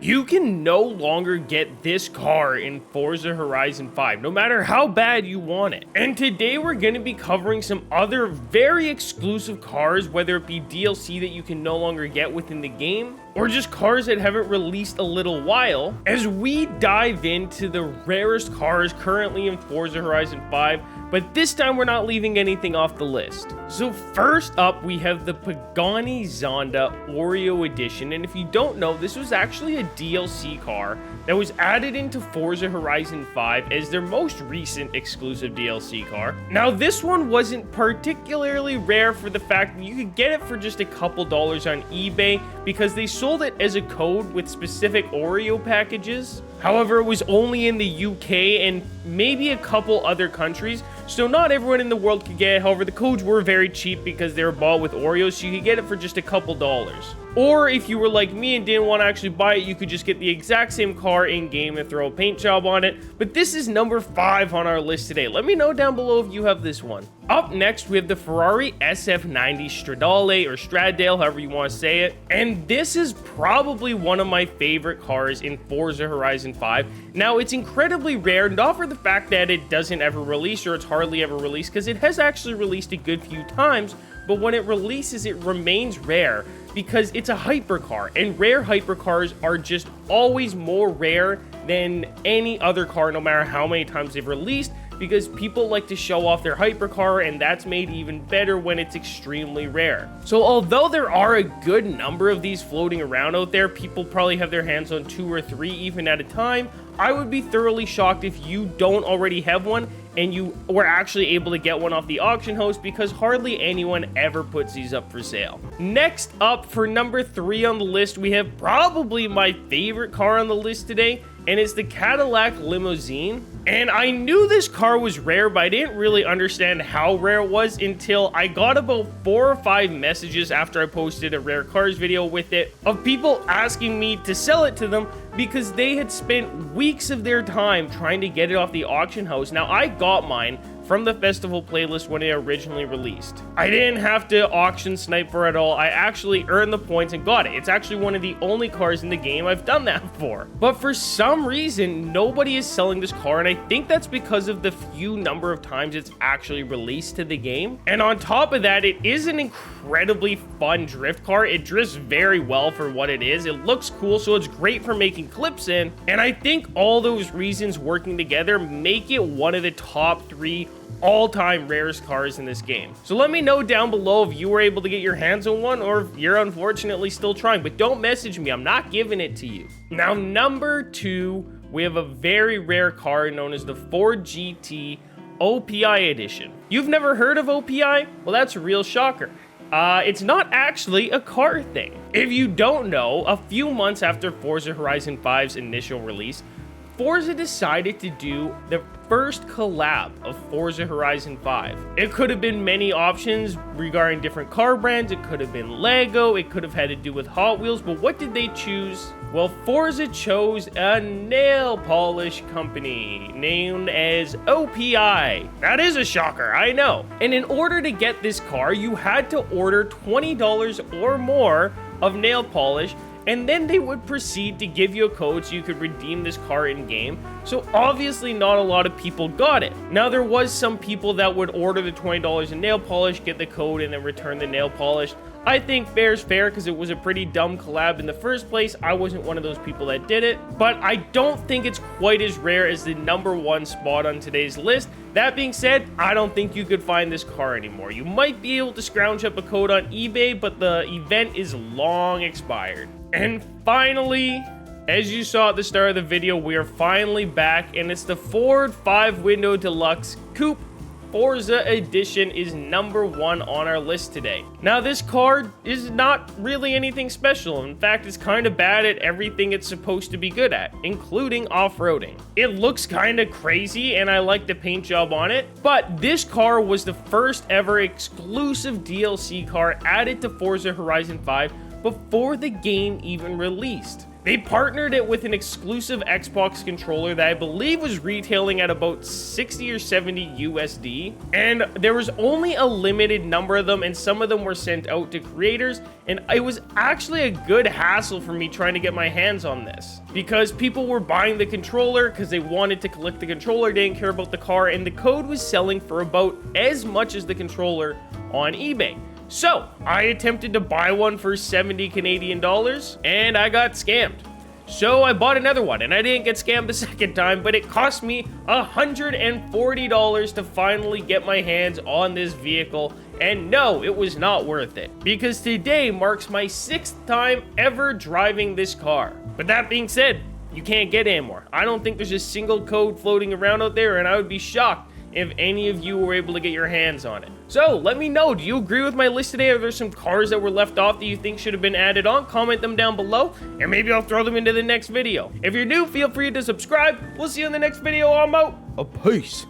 You can no longer get this car in Forza Horizon 5, no matter how bad you want it. And today we're going to be covering some other very exclusive cars, whether it be DLC that you can no longer get within the game, or just cars that haven't released a little while, as we dive into the rarest cars currently in Forza Horizon 5, but this time we're not leaving anything off the list. So first up, we have the Pagani Zonda Oreo Edition, and if you don't know, this was actually a DLC car that was added into Forza Horizon 5 as their most recent exclusive DLC car. Now, this one wasn't particularly rare for the fact that you could get it for just a couple dollars on eBay because they sold it as a code with specific Oreo packages. However, it was only in the UK and maybe a couple other countries, so not everyone in the world could get it. However, the codes were very cheap because they were bought with Oreos, so you could get it for just a couple dollars. Or if you were like me and didn't want to actually buy it, you could just get the exact same car in-game and throw a paint job on it. But this is number 5 on our list today. Let me know down below if you have this one. Up next, we have the Ferrari SF90 Stradale, or Stradale, however you want to say it. And this is probably one of my favorite cars in Forza Horizon 5. Now, it's incredibly rare, not for the fact that it doesn't ever release, or it's hardly ever released, because it has actually released a good few times, but when it releases, it remains rare because it's a hypercar, and rare hypercars are just always more rare than any other car, no matter how many times they've released, because people like to show off their hypercar, and that's made even better when it's extremely rare. So although there are a good number of these floating around out there, people probably have their hands on 2 or 3 even at a time, I would be thoroughly shocked if you don't already have one and you were actually able to get one off the auction house, because hardly anyone ever puts these up for sale. Next up, for number 3 on the list, we have probably my favorite car on the list today, and it's the Cadillac Limousine. And I knew this car was rare, but I didn't really understand how rare it was until I got about 4 or 5 messages after I posted a rare cars video with it, of people asking me to sell it to them because they had spent weeks of their time trying to get it off the auction house. Now, I got mine from the festival playlist when it originally released. I didn't have to auction snipe for it at all. I actually earned the points and got it. It's actually one of the only cars in the game I've done that for. But for some reason, nobody is selling this car, and I think that's because of the few number of times it's actually released to the game. And on top of that, it is an incredibly fun drift car. It drifts very well for what it is. It looks cool, so it's great for making clips in. And I think all those reasons working together make it one of the top 3 all-time rarest cars in this game. So let me know down below if you were able to get your hands on one, or if you're unfortunately still trying, but don't message me, I'm not giving it to you. Now, number 2, we have a very rare car known as the Ford GT OPI Edition. You've never heard of OPI? Well, that's a real shocker. It's not actually a car thing. If you don't know, a few months after Forza Horizon 5's initial release, Forza decided to do the first collab of Forza Horizon 5. It could have been many options regarding different car brands. It could have been Lego. It could have had to do with Hot Wheels. But what did they choose? Well, Forza chose a nail polish company named as OPI. That is a shocker, I know. And in order to get this car, you had to order $20 or more of nail polish, and then they would proceed to give you a code so you could redeem this car in-game. So obviously not a lot of people got it. Now, there was some people that would order the $20 in nail polish, get the code, and then return the nail polish. I think fair's fair because it was a pretty dumb collab in the first place. I wasn't one of those people that did it, but I don't think it's quite as rare as the number 1 spot on today's list. That being said, I don't think you could find this car anymore. You might be able to scrounge up a code on eBay, but the event is long expired. And finally, as you saw at the start of the video, we are finally back, and it's the Ford 5-Window Deluxe Coupe Forza Edition is number 1 on our list today. Now, this car is not really anything special. In fact, it's kind of bad at everything it's supposed to be good at, including off-roading. It looks kind of crazy, and I like the paint job on it, but this car was the first ever exclusive DLC car added to Forza Horizon 5 before the game even released. They partnered it with an exclusive Xbox controller that I believe was retailing at about 60 or 70 USD. And there was only a limited number of them, and some of them were sent out to creators. And it was actually a good hassle for me trying to get my hands on this, because people were buying the controller because they wanted to collect the controller, didn't care about the car, and the code was selling for about as much as the controller on eBay. So I attempted to buy one for 70 Canadian dollars and I got scammed. So I bought another one, and I didn't get scammed the second time, but it cost me $140 to finally get my hands on this vehicle. And no, it was not worth it, because today marks my 6th time ever driving this car. But that being said, you can't get any more. I don't think there's a single code floating around out there, and I would be shocked if any of you were able to get your hands on it. So let me know, do you agree with my list today? Are there some cars that were left off that you think should have been added on? Comment them down below, and maybe I'll throw them into the next video. If you're new, feel free to subscribe. We'll see you in the next video. I'm out. A peace.